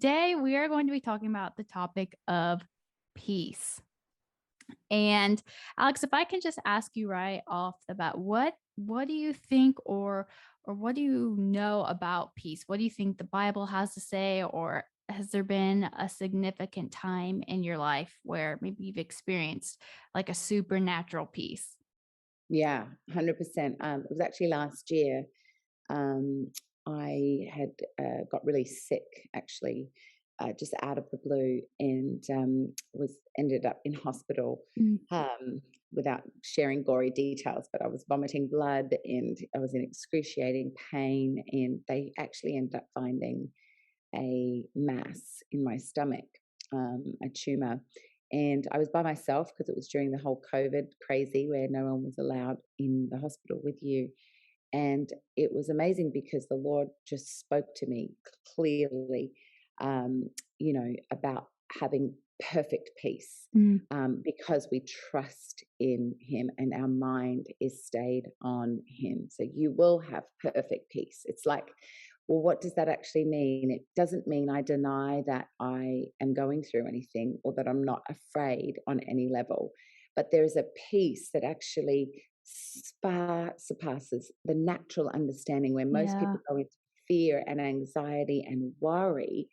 Today, we are going to be talking about the topic of peace. And Alex, if I can just ask you right off the bat, what do you think or what do you know about peace? What do you think the Bible has to say, or has there been a significant time in your life where maybe you've experienced like a supernatural peace? Yeah, 100%. It was actually last year. Um, I had got really sick, actually, just out of the blue, and was ended up in hospital Mm. without sharing gory details. But I was vomiting blood, and I was in excruciating pain, and they actually ended up finding a mass in my stomach, a tumor. And I was by myself because it was during the whole COVID crazy where no one was allowed in the hospital with you. And it was amazing because the Lord just spoke to me clearly, um, about having perfect peace, Mm. because we trust in Him and our mind is stayed on Him. So you will have perfect peace. It's like, well, what does that actually mean? It doesn't mean I deny that I am going through anything or that I'm not afraid on any level, but there is a peace that actually far surpasses the natural understanding where most Yeah. people go into fear and anxiety and worry.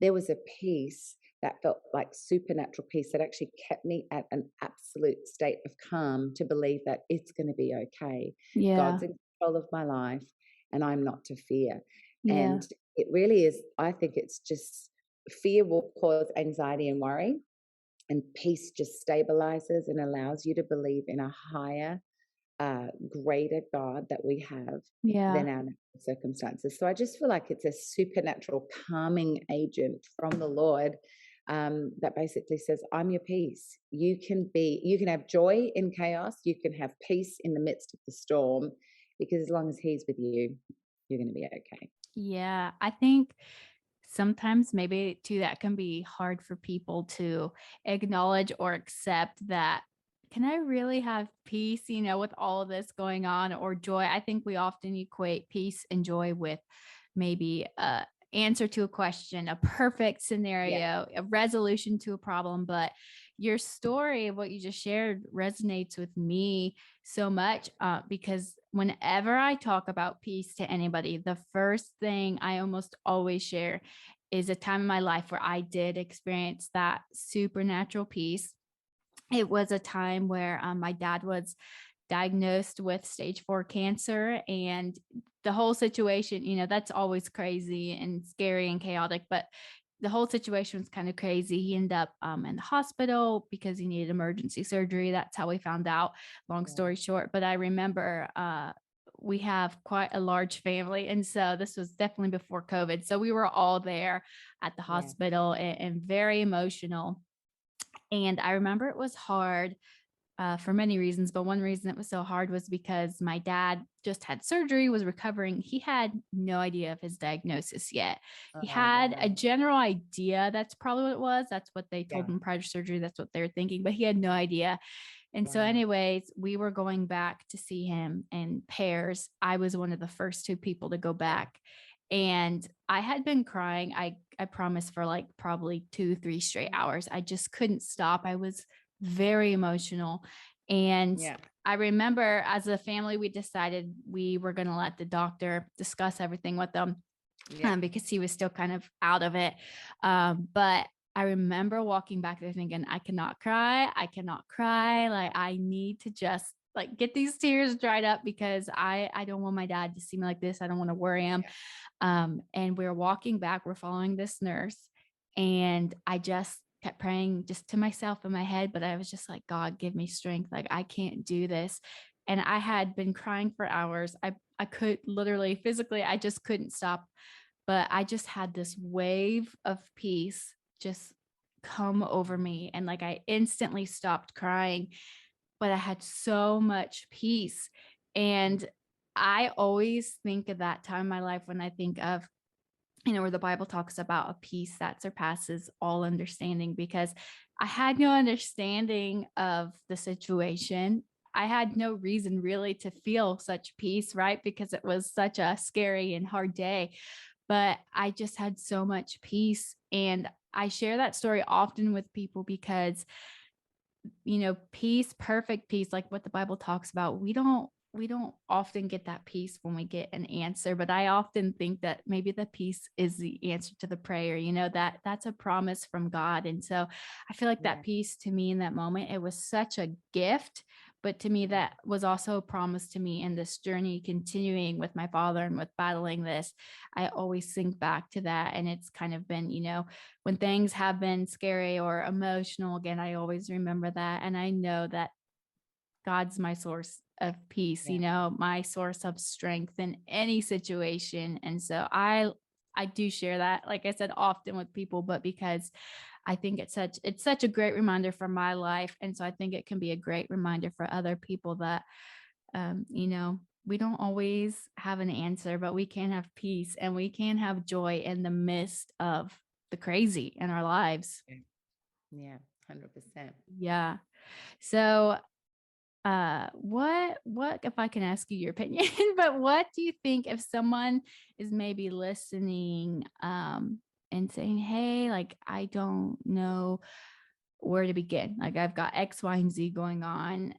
There was a peace that felt like supernatural peace that actually kept me at an absolute state of calm to believe that it's going to be okay. God's Yeah. in control of my life and I'm not to fear. And Yeah. it really is, I think it's just fear will cause anxiety and worry, and peace just stabilizes and allows you to believe in a higher, greater God that we have Yeah. than our natural circumstances. So I just feel like it's a supernatural calming agent from the Lord, that basically says, I'm your peace. You can have joy in chaos, you can have peace in the midst of the storm, because as long as He's with you, you're going to be okay. Yeah. I think sometimes maybe too that can be hard for people to acknowledge or accept that, can I really have peace, with all of this going on, or joy? I think we often equate peace and joy with maybe a answer to a question, a perfect Yeah. scenario, a resolution to a problem. But your story of what you just shared resonates with me so much, because whenever I talk about peace to anybody, the first thing I almost always share is a time in my life where I did experience that supernatural peace. It was a time where my dad was diagnosed with stage 4 cancer, and the whole situation, that's always crazy and scary and chaotic, but the whole situation was kind of crazy. He ended up in the hospital because he needed emergency surgery. That's how we found out, long story Wow. short. But I remember we have quite a large family, and so this was definitely before COVID, so we were all there at the Yeah. hospital, and very emotional. And I remember it was hard for many reasons, but one reason it was so hard was because my dad just had surgery, was recovering. He had no idea of his diagnosis yet. He Oh, had a wow. general idea. That's probably what it was. That's what they told Yeah. him prior to surgery. That's what they were thinking, but he had no idea. And so, Wow. anyways, we were going back to see him in pairs. I was one of the first two people to go back. And I had been crying. I promise, for like probably 2, 3 straight hours. I just couldn't stop. I was very emotional. And Yeah. I remember as a family, we decided we were going to let the doctor discuss everything with them, Yeah. because he was still kind of out of it. But I remember walking back there thinking, I cannot cry. I cannot cry. Like, I need to just like get these tears dried up, because I don't want my dad to see me like this. I don't want to worry him. Yeah. And we're walking back, we're following this nurse, and I just kept praying just to myself in my head, but I was just like, God, give me strength. Like, I can't do this. And I had been crying for hours. I could literally physically, I just couldn't stop. But I just had this wave of peace just come over me. And like, I instantly stopped crying, but I had so much peace. And I always think of that time in my life when I think of, where the Bible talks about a peace that surpasses all understanding, because I had no understanding of the situation. I had no reason really to feel such peace, right? Because it was such a scary and hard day. But I just had so much peace. And I share that story often with people because, peace, perfect peace, like what the Bible talks about, we don't often get that peace when we get an answer, but I often think that maybe the peace is the answer to the prayer, that's a promise from God. And so I feel like Yeah. that peace to me in that moment, it was such a gift, but to me that was also a promise to me in this journey continuing with my father and with battling this. I always think back to that, and it's kind of been, when things have been scary or emotional again, I always remember that. And I know that God's my source of peace, Yeah. my source of strength in any situation. And so I do share that, like I said, often with people, but because I think it's such a great reminder for my life. And so I think it can be a great reminder for other people that we don't always have an answer, but we can have peace and we can have joy in the midst of the crazy in our lives. Yeah. Yeah. 100%. Yeah. So what if I can ask you your opinion, but what do you think if someone is maybe listening and saying, "Hey, like I don't know where to begin. Like I've got X, Y, and Z going on."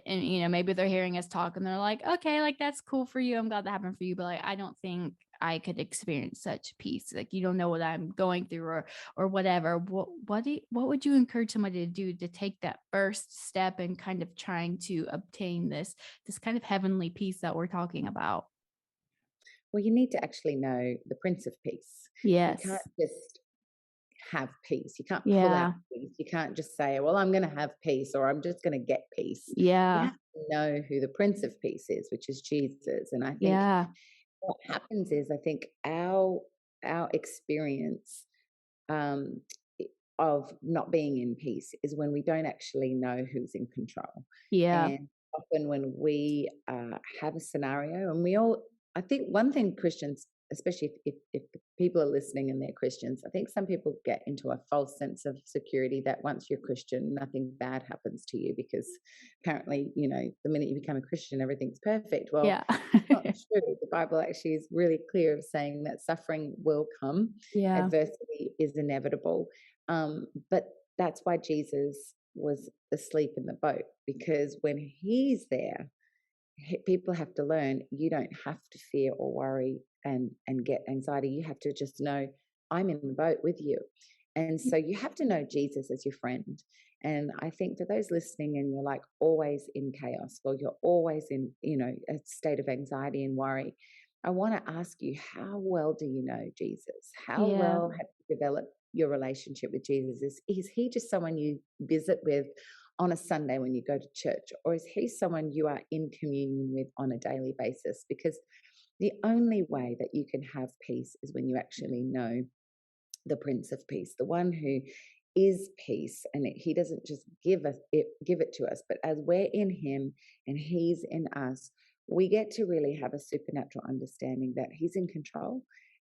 And maybe they're hearing us talk and they're like, okay, like that's cool for you, I'm glad that happened for you, but like I don't think I could experience such peace. Like you don't know what I'm going through, or whatever. What would you encourage somebody to do to take that first step and kind of trying to obtain this kind of heavenly peace that we're talking about? Well, you need to actually know the Prince of Peace. You can't Yes. just have peace. You can't pull out Yeah. peace. You can't just say, well, I'm going to have peace or I'm just going to get peace. You Yeah. have to know who the Prince of Peace is, which is Jesus. And I think Yeah. what happens is, I think our experience um, of not being in peace is when we don't actually know who's in control. Yeah. And often when we have a scenario, and I think one thing Christians, especially if people are listening and they're Christians, I think some people get into a false sense of security that once you're Christian, nothing bad happens to you because apparently, the minute you become a Christian, everything's perfect. Well, Yeah. not true. The Bible actually is really clear of saying that suffering will come, Yeah. adversity is inevitable. But that's why Jesus was asleep in the boat, because when he's there, people have to learn you don't have to fear or worry and get anxiety. You have to just know I'm in the boat with you. And so you have to know Jesus as your friend. And I think for those listening and you're like always in chaos, or you're always in, a state of anxiety and worry, I want to ask you, how well do you know Jesus? How Yeah. well have you developed your relationship with Jesus? Is he just someone you visit with on a Sunday when you go to church? Or is he someone you are in communion with on a daily basis? Because the only way that you can have peace is when you actually know the Prince of Peace, the one who is peace, and he doesn't just give it to us, but as we're in him and he's in us, we get to really have a supernatural understanding that he's in control,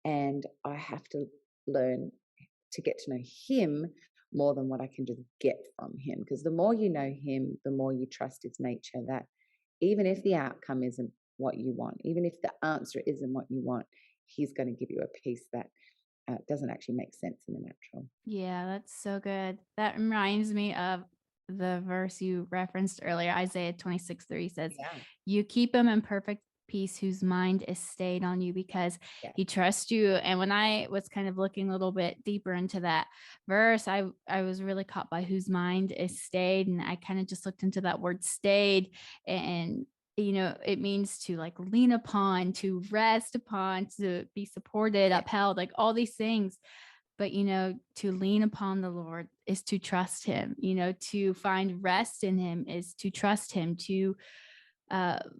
and I have to learn to get to know him more than what I can just get from him. Because the more you know him, the more you trust his nature, that even if the outcome isn't what you want, even if the answer isn't what you want, he's going to give you a peace that doesn't actually make sense in the natural. Yeah, that's so good. That reminds me of the verse you referenced earlier, Isaiah 26:3 says, Yeah. "You keep him in perfect peace whose mind is stayed on you because Yeah. he trusts you." And when I was kind of looking a little bit deeper into that verse, I was really caught by whose mind is stayed. And I kind of just looked into that word stayed, and it means to like lean upon, to rest upon, to be supported, Yeah. upheld, like all these things. But, to lean upon the Lord is to trust him, to find rest in him is to trust him, to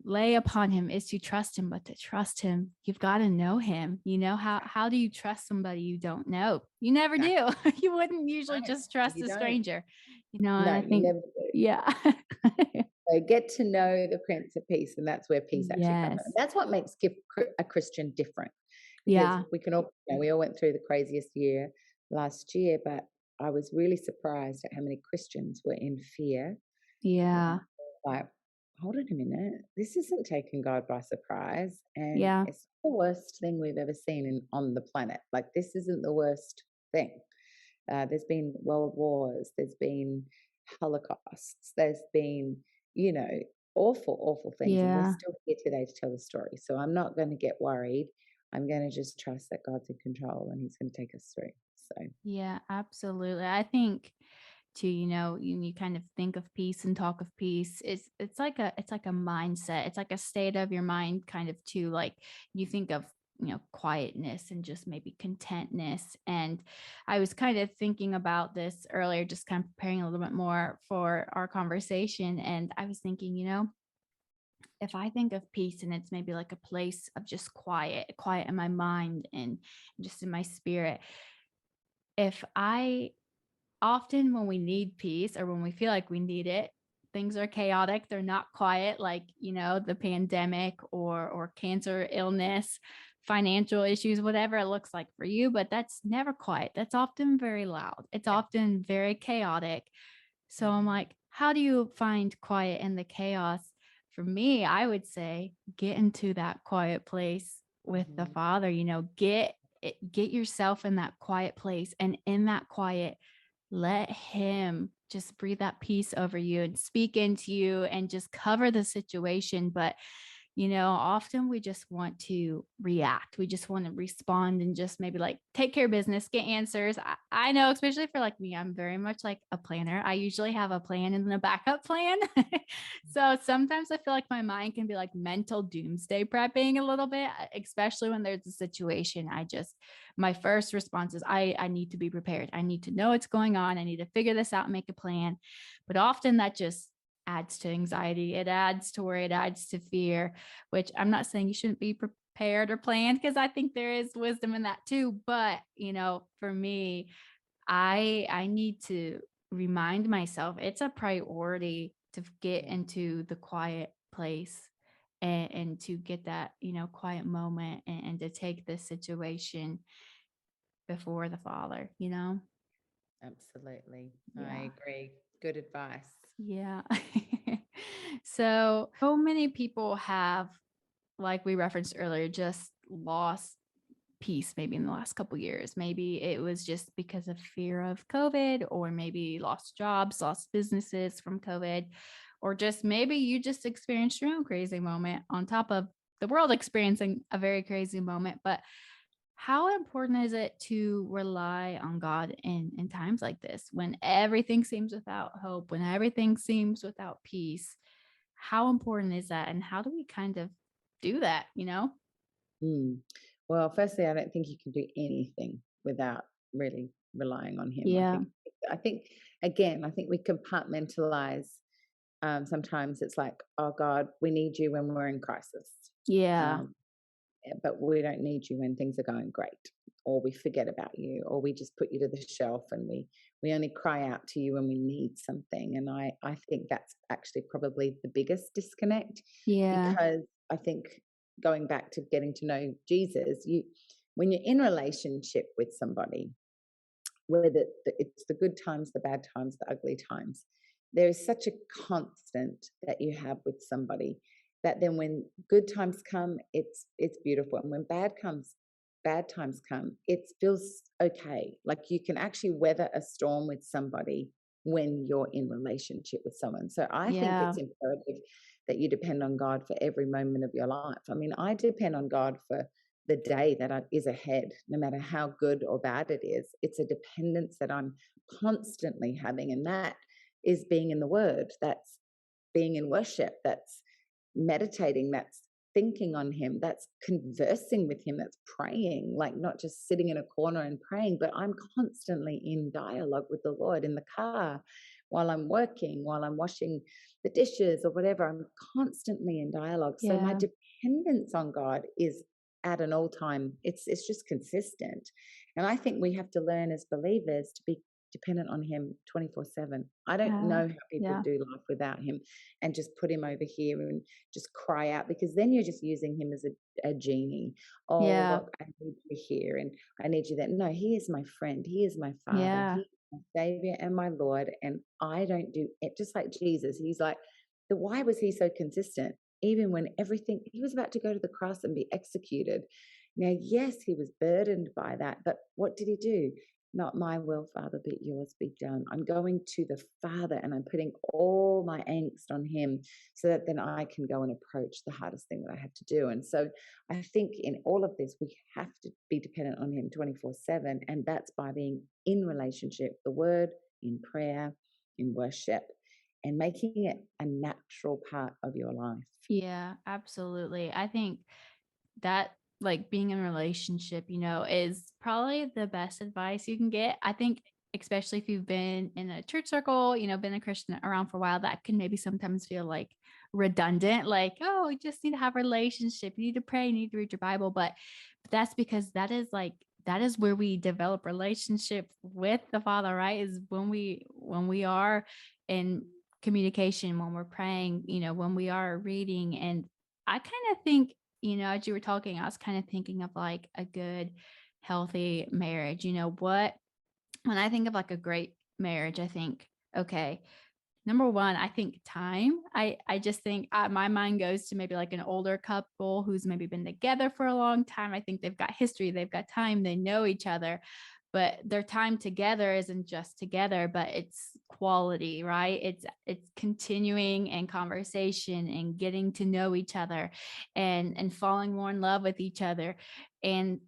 lay upon him is to trust him, but to trust him, you've got to know him. How do you trust somebody you don't know? You never Exactly. do. You wouldn't usually No, just trust you a don't. stranger, and No, I you think, never do. yeah. So get to know the Prince of Peace, and that's where peace actually comes from. And Yes. that's what makes a Christian different, because Yeah. we all went through the craziest year last year, but I was really surprised at how many Christians were in fear. Yeah. And like, hold on a minute, this isn't taking God by surprise, and Yeah. it's the worst thing we've ever seen on the planet. Like, this isn't the worst thing. There's been world wars, there's been holocausts, there's been, you know, awful, awful things. And we're Yeah. still here today to tell the story. So I'm not going to get worried. I'm going to just trust that God's in control and he's going to take us through. So, Yeah, absolutely. I think too, you kind of think of peace and talk of peace. It's like a mindset. It's like a state of your mind kind of too. Like you think of, quietness and just maybe contentness. And I was kind of thinking about this earlier, just kind of preparing a little bit more for our conversation. And I was thinking, if I think of peace and it's maybe like a place of just quiet in my mind and just in my spirit, if I often when we need peace or when we feel like we need it, things are chaotic. They're not quiet, like, the pandemic or cancer, illness, financial issues, whatever it looks like for you, but that's never quiet. That's often very loud. It's yeah. often very chaotic. So I'm Mhm. like, how do you find quiet in the chaos? For me, I would say get into that quiet place with the Mhm. Father, get yourself in that quiet place, and in that quiet, let him just breathe that peace over you and speak into you and just cover the situation. But often we just want to react. We just want to respond and just maybe like take care of business, get answers. I know, especially for like me, I'm very much like a planner. I usually have a plan and then a backup plan. So sometimes I feel like my mind can be like mental doomsday prepping a little bit, especially when there's a situation. My first response is I need to be prepared. I need to know what's going on. I need to figure this out and make a plan. But often that just adds to anxiety. It adds to worry. It adds to fear, which I'm not saying you shouldn't be prepared or planned because I think there is wisdom in that too. But, for me, I need to remind myself it's a priority to get Yeah. into the quiet place and to get that, quiet moment and to take this situation before the Father. Absolutely. Yeah. I agree. Good advice. Yeah. So many people have, like we referenced earlier, just lost peace maybe in the last couple years. Maybe it was just because of fear of COVID, or maybe lost jobs, lost businesses from COVID, or just maybe you just experienced your own crazy moment on top of the world experiencing a very crazy moment. But how important is it to rely on God in times like this when everything seems without hope, when everything seems without peace? How important is that? And how do we kind of do that? Mm. Well, firstly, I don't think you can do anything without really relying on him. Yeah. I think again, I think we compartmentalize. Sometimes it's like, oh God, we need you when we're in crisis. Yeah. Um, but we don't need you when things are going great, or we forget about you, or we just put you to the shelf and we only cry out to you when we need something. And I think that's actually probably the biggest disconnect, Yeah. because I think going back to getting to know Jesus, you when you're in relationship with somebody, whether it's the good times, the bad times, the ugly times, there is such a constant that you have with somebody, that then when good times come, it's beautiful, and when bad times come, it feels okay. Like you can actually weather a storm with somebody when you're in relationship with someone. So I think Yeah. it's imperative that you depend on God for every moment of your life. I mean, I depend on God for the day that is ahead, no matter how good or bad it is. It's a dependence that I'm constantly having. And that is being in the Word, that's being in worship, that's meditating, that's thinking on Him, that's conversing with Him, that's praying, like not just sitting in a corner and praying, but I'm constantly in dialogue with the Lord in the car, while I'm working, while I'm washing the dishes or whatever. I'm constantly in dialogue. So my Yeah. dependence on God is at an all time, it's just consistent. And I think we have to learn as believers to be dependent on him 24/7. I don't Yeah. know how people Yeah. do life without him and just put him over here and just cry out, because then you're just using him as a genie. Oh, Yeah. look, I need you here and I need you there. No, he is my friend. He is my father. He Yeah. is my savior and my Lord. And I don't do it just like Jesus. He's like, why was he so consistent? Even when everything, he was about to go to the cross and be executed. Now, yes, he was burdened by that, but what did he do? Not my will, Father, but yours be done. I'm going to the Father and I'm putting all my angst on him so that then I can go and approach the hardest thing that I have to do. And so I think in all of this, we have to be dependent on him 24/7. And that's by being in relationship, the word, in prayer, in worship, and making it a natural part of your life. Yeah, absolutely. I think that like being in a relationship, is probably the best advice you can get. I think especially if you've been in a church circle, been a Christian around for a while, that can maybe sometimes feel like redundant, like, oh, you just need to have a relationship, you need to pray, you need to read your Bible. But that's because that is where we develop relationship with the Father, right? Is when we are in communication, when we're praying, when we are reading. And I kind of think, as you were talking, I was kind of thinking of like a good, healthy marriage. When I think of like a great marriage, I think, okay, number one, I think time. I just think my mind goes to maybe like an older couple who's maybe been together for a long time. I think they've got history, they've got time, they know each other, but their time together isn't just together, but it's quality, right? It's continuing and conversation and getting to know each other and falling more in love with each other. And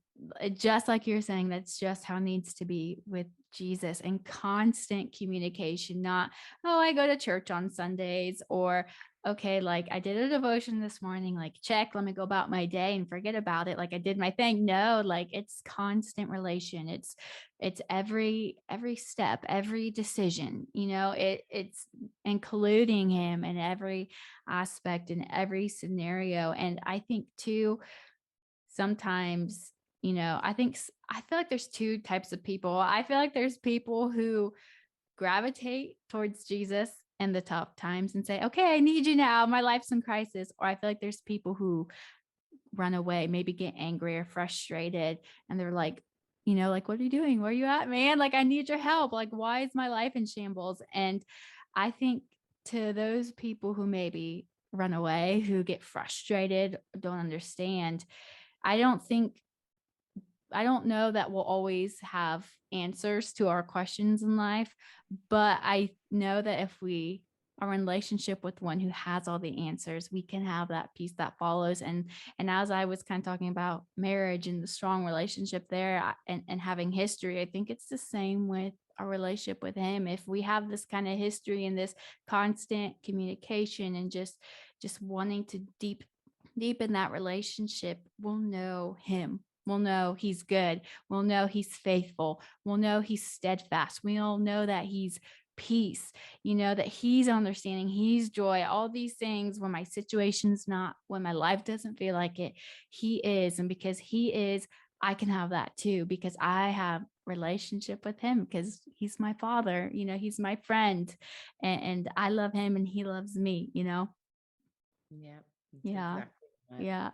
just like you're saying, that's just how it needs to be with Jesus, and constant communication, not, oh, I go to church on Sundays, or okay, like I did a devotion this morning, like check, let me go about my day and forget about it. Like I did my thing. No, like it's constant relation. It's every step, every decision, it's including him in every aspect, in every scenario. And I think too, sometimes, I feel like there's two types of people. I feel like there's people who gravitate towards Jesus in the tough times and say, okay, I need you now. My life's in crisis. Or I feel like there's people who run away, maybe get angry or frustrated. And they're like, like, what are you doing? Where are you at, man? Like, I need your help. Like, why is my life in shambles? And I think to those people who maybe run away, who get frustrated, don't understand, I don't think I don't know that we'll always have answers to our questions in life, but I know that if we are in relationship with one who has all the answers, we can have that peace that follows. And as I was kind of talking about marriage and the strong relationship there, and having history, I think it's the same with our relationship with him. If we have this kind of history and this constant communication and just wanting to deepen that relationship, we'll know him. We'll know he's good. We'll know he's faithful. We'll know he's steadfast. We'll know that he's peace, that he's understanding, he's joy, all these things when my situation's not, when my life doesn't feel like it, he is. And because he is, I can have that too, because I have relationship with him, because he's my father, he's my friend, and I love him and he loves me. Yeah, that's Yeah. exactly right. Yeah.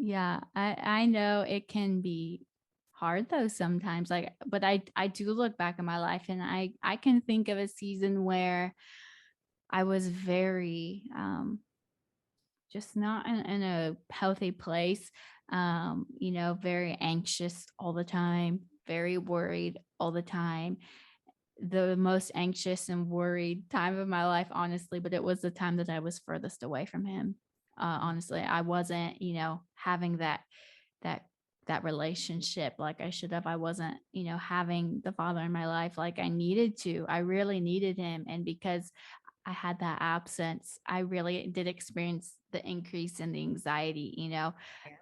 Yeah. I know it can be hard though sometimes. Like, but I do look back in my life, and I can think of a season where I was very just not in a healthy place. Very anxious all the time, very worried all the time, the most anxious and worried time of my life, honestly, but it was the time that I was furthest away from him. Honestly, I wasn't, having that that relationship like I should have. I wasn't, having the Father in my life like I needed to. I really needed him. And because I had that absence, I really did experience the increase in the anxiety, Yeah,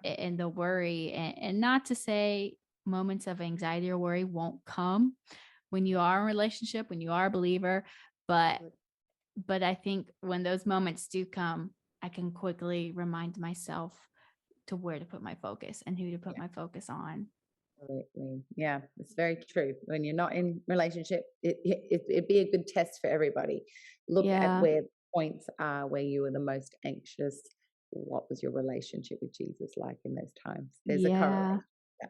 and the worry. And not to say moments of anxiety or worry won't come when you are in a relationship, when you are a believer. But absolutely. but I think when those moments do come, I can quickly remind myself to where to put my focus and who to put Yeah, my focus on. absolutely. Yeah, it's very true. When you're not in relationship, it'd be a good test for everybody. Look at Yeah. where points are where you were the most anxious. What was your relationship with Jesus like in those times? There's a Yeah. correlation. Yeah.